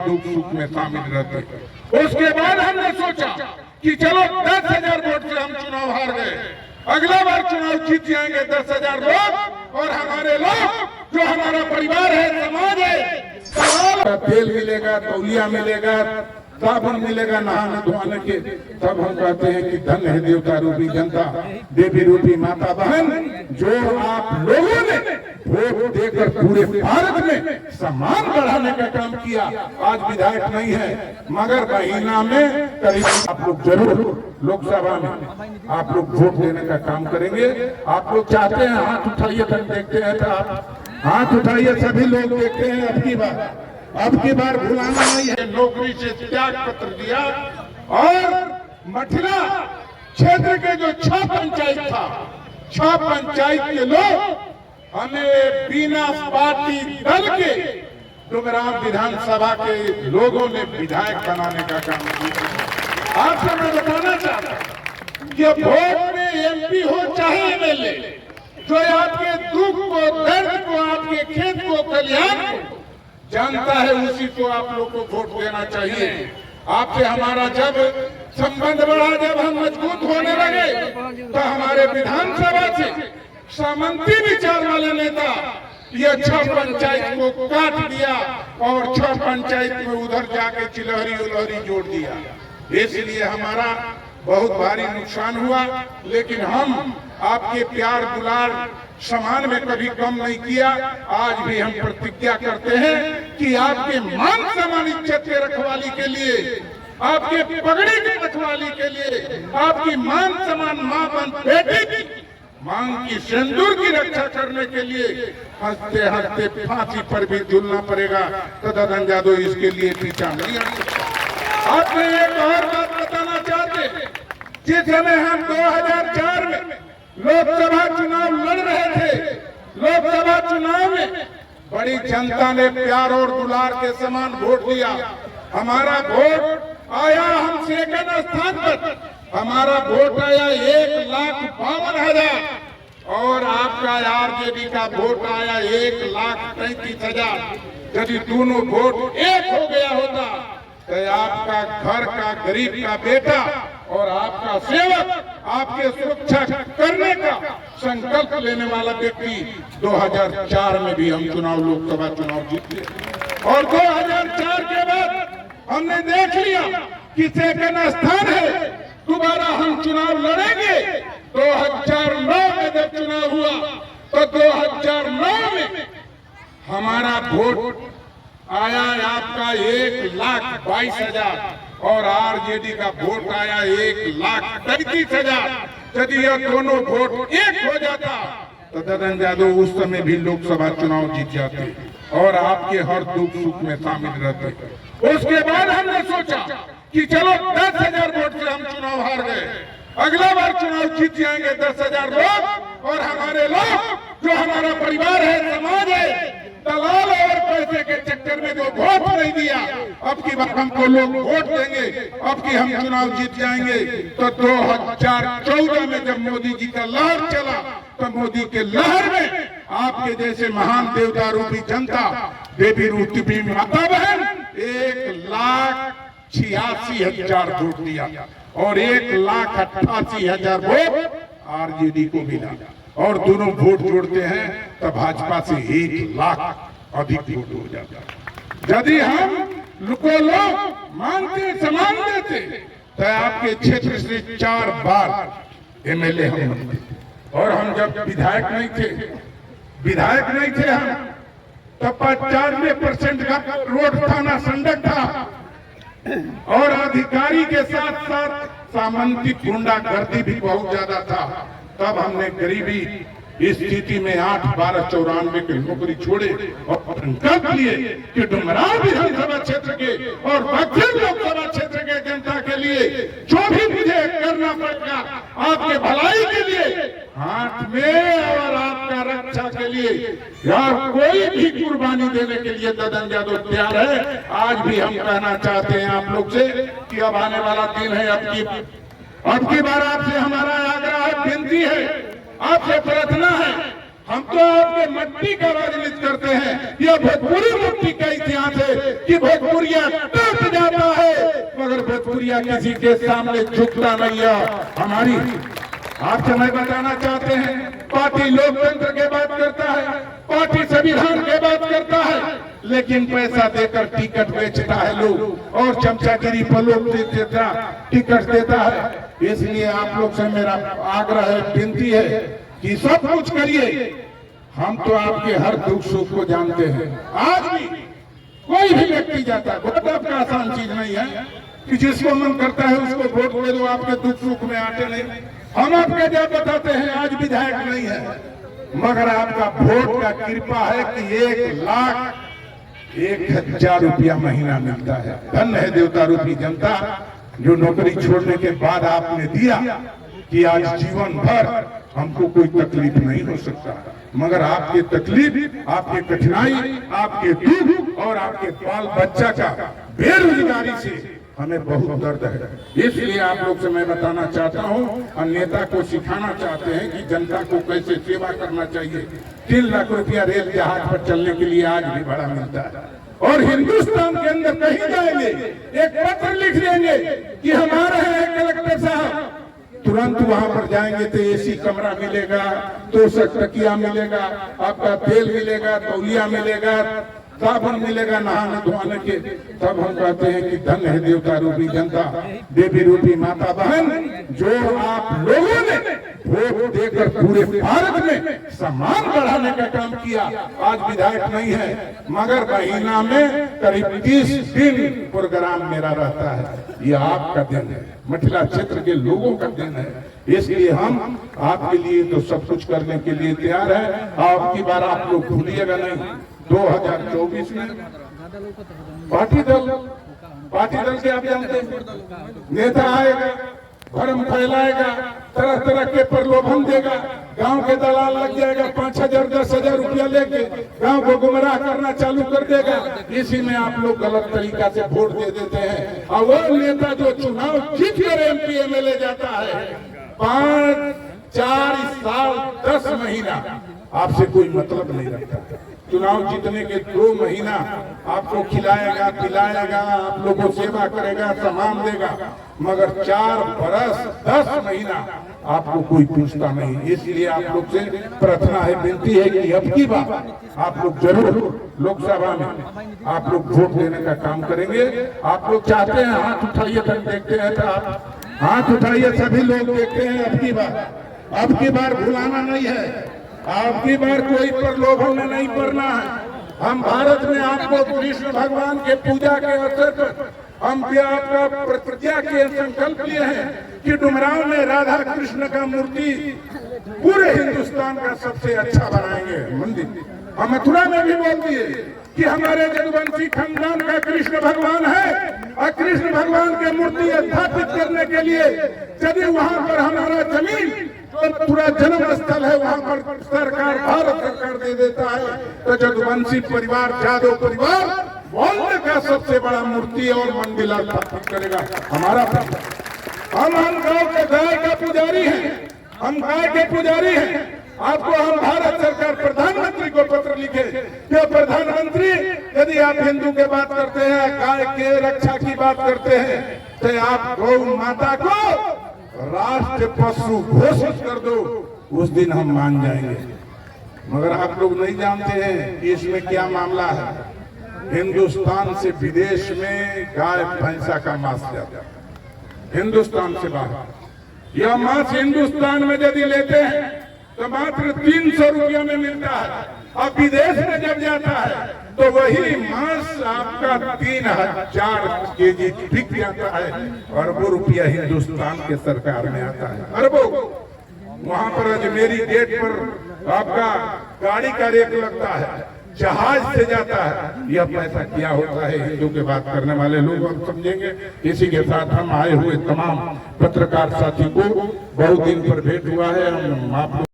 दुख सुख में शामिल रहते। उसके बाद हमने सोचा कि चलो 10,000 वोट से हम चुनाव हार गए, अगला बार चुनाव जीत जाएंगे 10,000 लोग, और हमारे लोग जो हमारा परिवार है, समाज है, तेल मिलेगा, तौलिया मिलेगा, साबुन मिलेगा नहाने धोने के। तब हम कहते हैं कि धन है देवता रूपी जनता, देवी रूपी माता बहन, जो आप लोगों ने वोट देकर पूरे भारत में सम्मान बढ़ाने का काम किया। आज विधायक नहीं है, मगर महीना में करीब आप लोग जरूर लोकसभा में आप लोग वोट देने का काम करेंगे। आप लोग चाहते हैं, हाथ उठाइए, हम देखते हैं, तो आप हाथ उठाइए, सभी लोग देखते हैं। अब की बार भुलाना नहीं है। नौकरी से त्याग पत्र दिया और मठिला क्षेत्र के जो 6 पंचायत था, 6 पंचायत के लोग हमें बिना पार्टी दल के डुमरांव विधानसभा के लोगों ने विधायक बनाने का काम किया। आपसे मैं बताना चाहता हूं कि वोट में एमपी हो चाहे एमएलए, जो आपके दुख को, दर्द को, आपके खेत को, कल्याण को जानता है, उसी को आप लोग को वोट देना चाहिए। आपसे हमारा जब संबंध बढ़ा, जब हम मजबूत होने लगे, तो हमारे विधानसभा से सामंती विचार वाले नेता ये 6 पंचायत को काट दिया और 6 पंचायत में उधर जाके चिलहरी उलहरी जोड़ दिया। इसलिए हमारा बहुत भारी नुकसान हुआ, लेकिन हम आपके प्यार दुलार सम्मान में कभी कम नहीं किया। आज भी हम प्रतिज्ञा करते हैं कि आपके मान सम्मान इज्जत के रखवाली के लिए, आपके पगड़ी की रखवाली के लिए, आपकी मान सम्मान मां बन बेटी की मांग की सिंदूर की रक्षा करने के लिए हंसते हंसते फांसी पर भी झूलना पड़ेगा। तदन जादव इसके लिए पीछा नहीं हटेगा। आपने एक और बात बताना चाहते, जिस समय हम 2004 में लोकसभा चुनाव लड़ रहे थे, लोकसभा चुनाव में बड़ी जनता ने प्यार और दुलार के समान वोट दिया। हमारा वोट आया, हम सेकंड स्थान पर, हमारा वोट आया 1,52,000 और आपका आरजेडी का वोट आया 1,33,000। यदि दोनों वोट एक हो गया होता तो आपका घर का गरीब का बेटा और आपका सेवक, आपके सुरक्षा करने का संकल्प लेने वाला व्यक्ति 2004 में भी हम चुनाव, लोकसभा चुनाव जीते, और 2004 के बाद हमने देख लिया कि सेकंड स्थान है, दोबारा हम चुनाव लड़ेंगे। 2009 में जब चुनाव हुआ तो 2009 में हमारा वोट आया आपका 1,22,000 और आरजेडी का वोट आया 1,33,000। यदि यह दोनों वोट एक हो जाता तो तदन जादव उस समय भी लोकसभा चुनाव जीत जाते और आपके हर दुख सुख में शामिल रहते। उसके बाद हमने सोचा कि चलो 10,000 वोट से हम चुनाव हार गए, अगला बार चुनाव जीत जाएंगे 10,000 लोग, और हमारे लोग जो हमारा परिवार है, समाज है, दलाल और पैसे के चक्कर में जो वोट नहीं दिया, अब की बार हमको लोग वोट देंगे, अब की हम चुनाव जीत जाएंगे। तो 2014 में जब मोदी जी का लहर चला, तो मोदी के लहर में आपके जैसे महान देवता रूपी जनता, देवी रूपी माता बहन 1,86,000 वोट दिया और 1,88,000 वोट आरजेडी को मिला, और दोनों वोट जोड़ते हैं तो भाजपा से 1,00,000 अधिक वोट हो जाता। यदि हम लोग मानते, सम्मान देते, तो आपके क्षेत्र से 4 बार एमएलए हम बनते। और हम जब विधायक नहीं थे हम, तब 95% का रोड थाना संडक था, और अधिकारी के साथ साथ सामंती गुंडागर्दी भी बहुत ज्यादा था। तब हमने गरीबी स्थिति में 8/12/94 की नौकरी छोड़े और संकल्प लिए कि डुमरांव विधानसभा क्षेत्र के और बक्सर लोकसभा क्षेत्र के जनता के लिए जो भी मुझे करना पड़ेगा, आपके भलाई के लिए, हाथ में और आपका रक्षा के लिए, यार कोई भी कुर्बानी देने के लिए तदन जादव तैयार है। आज भी हम कहना चाहते हैं आप लोग से कि अब आने वाला दिन है, अब की बार आपसे हमारा आग्रह है, विनती है, आपसे प्रार्थना है, हम तो आपके मट्टी का राजनीति करते हैं। यह भोजपुरी मट्टी का इतिहास है कि भोजपुरिया टूट जाता है मगर भोजपुरिया किसी के सामने झुकता नहीं है। हमारी आपसे मैं बताना चाहते हैं, पार्टी लोकतंत्र के बात करता है, पार्टी संविधान के बात करता है, लेकिन पैसा देकर टिकट बेचता है लोग और चमचागिरी पर लोग टिकट देता है। इसलिए आप लोग से मेरा आग्रह है, विनती है कि सब कुछ करिए। हम तो आपके हर दुख सुख को जानते हैं। आज भी कोई भी व्यक्ति जाता है, वोट आपका आसान चीज नहीं है कि जिसको मन करता है उसको वोट दे दो, आपके दुख सुख में आते नहीं। हम आपके जब बताते हैं आज विधायक नहीं है मगर आपका वोट का कृपा है कि 1,01,000 रुपया महीना मिलता है। धन्य है देवता रूपी जनता जो नौकरी छोड़ने के बाद आपने दिया कि आज जीवन भर हमको कोई तकलीफ नहीं हो सकता। मगर आपके तकलीफ, आपके कठिनाई, आपके दुख और आपके बाल बच्चा का बेरोजगारी से हमें बहुत दर्द है। इसलिए आप लोग से मैं बताना चाहता हूं और नेता को सिखाना चाहते हैं कि जनता को कैसे सेवा करना चाहिए। 3 लाख रुपया रेल जहाज पर चलने के लिए आज भी भाड़ा मिलता है और हिंदुस्तान के अंदर कहीं जाएंगे एक पत्र लिख देंगे कि हमारे हैं कलेक्टर साहब, तुरंत वहां पर जाएंगे तो एसी कमरा मिलेगा, 200 तकिया मिलेगा, आपका तेल मिलेगा, तौलिया मिलेगा, साबुन मिलेगा नहाने धोने के। तब हम कहते हैं कि धन्य है देवता रूपी जनता, देवी रूपी माता बहन, जो आप लोगों ने वोट देकर पूरे भारत में सम्मान बढ़ाने का काम किया। आज विधायक नहीं है मगर महीना में करीब 30 दिन प्रोग्राम मेरा रहता है। ये आपका दिन है, मिथिला क्षेत्र के लोगों का दिन है। इसलिए हम आपके लिए तो सब कुछ करने के लिए तैयार है। आपकी बार आप लोग भूलिएगा नहीं, 2024 में पार्टी दल के आप जानते हैं, नेता आएगा, भरम फैलाएगा, तरह तरह के प्रलोभन देगा, गांव के दलाल लग जाएगा, 5,000 10,000 रुपया लेके गांव को गुमराह करना चालू कर देगा। इसी में आप लोग गलत तरीका से वोट दे देते हैं। और वो नेता जो चुनाव जीत कर MP MLA जाता है, 5, 4 साल 10 महीना आपसे कोई मतलब नहीं रखता। चुनाव जीतने के 2 महीना आपको खिलाएगा, पिलाएगा, आप लोगों को सेवा करेगा, सम्मान देगा, मगर 4 बरस 10 महीना आपको कोई पूछता नहीं। इसलिए आप लोग से प्रार्थना है, विनती है कि अब की बार आप लोग जरूर लोकसभा में आप लोग वोट देने का काम करेंगे। आप लोग चाहते हैं, हाथ उठाइए, तक देखते हैं तो आप हाथ उठाइए, सभी लोग देखते हैं। अब की बार भुलाना नहीं है, अब की बार कोई प्रलोभन में नहीं पड़ना है। हम भारत में आपको कृष्ण भगवान के पूजा के अवसर पर हम भी आपका प्रतिज्ञा के संकल्प लिए हैं कि डुमरांव में राधा कृष्ण का मूर्ति पूरे हिंदुस्तान का सबसे अच्छा बनाएंगे मंदिर। हम मथुरा में भी बोल दिए कि हमारे जदुवंशी खानदान का कृष्ण भगवान है और कृष्ण भगवान के मूर्ति स्थापित करने के लिए यदि वहां पर हमारा जमीन पूरा जन्म स्थल है, वहां पर सरकार, भारत सरकार दे देता है, तो जदुवंशी परिवार, यादव परिवार बोलने का सबसे बड़ा मूर्ति और मंदिर स्थापित करेगा हमारा परिवार। हम गांव के गाय का पुजारी हैं, हम गाय के पुजारी हैं। आपको हम भारत सरकार प्रधानमंत्री को पत्र लिखे कि प्रधानमंत्री, यदि आप हिंदू के बात करते हैं, गाय के रक्षा की बात करते हैं, तो आप गौ माता को राष्ट्र पशु घोषित कर दो, उस दिन हम मान जाएंगे। मगर आप लोग नहीं जानते हैं कि इसमें क्या मामला है। हिंदुस्तान से विदेश में गाय भैंसा का मांस जाता है, हिंदुस्तान से बाहर। यह मांस हिंदुस्तान में यदि लेते हैं तो मात्र 300 रुपया में मिलता है, और विदेश में जब जाता है तो वही मांस आपका 3,000 केजी बिक जाता है। अरबों रुपया हिंदुस्तान के सरकार में आता है, अरबों। वहां पर अजमेरी गेट पर आपका गाड़ी का रेट लगता है, जहाज से जाता है। यह पैसा क्या होता है, हिंदू के बात करने वाले लोग अब समझेंगे। इसी के साथ हम आए हुए तमाम पत्रकार साथी को बहुत दिन पर भेंट हुआ है। हम आप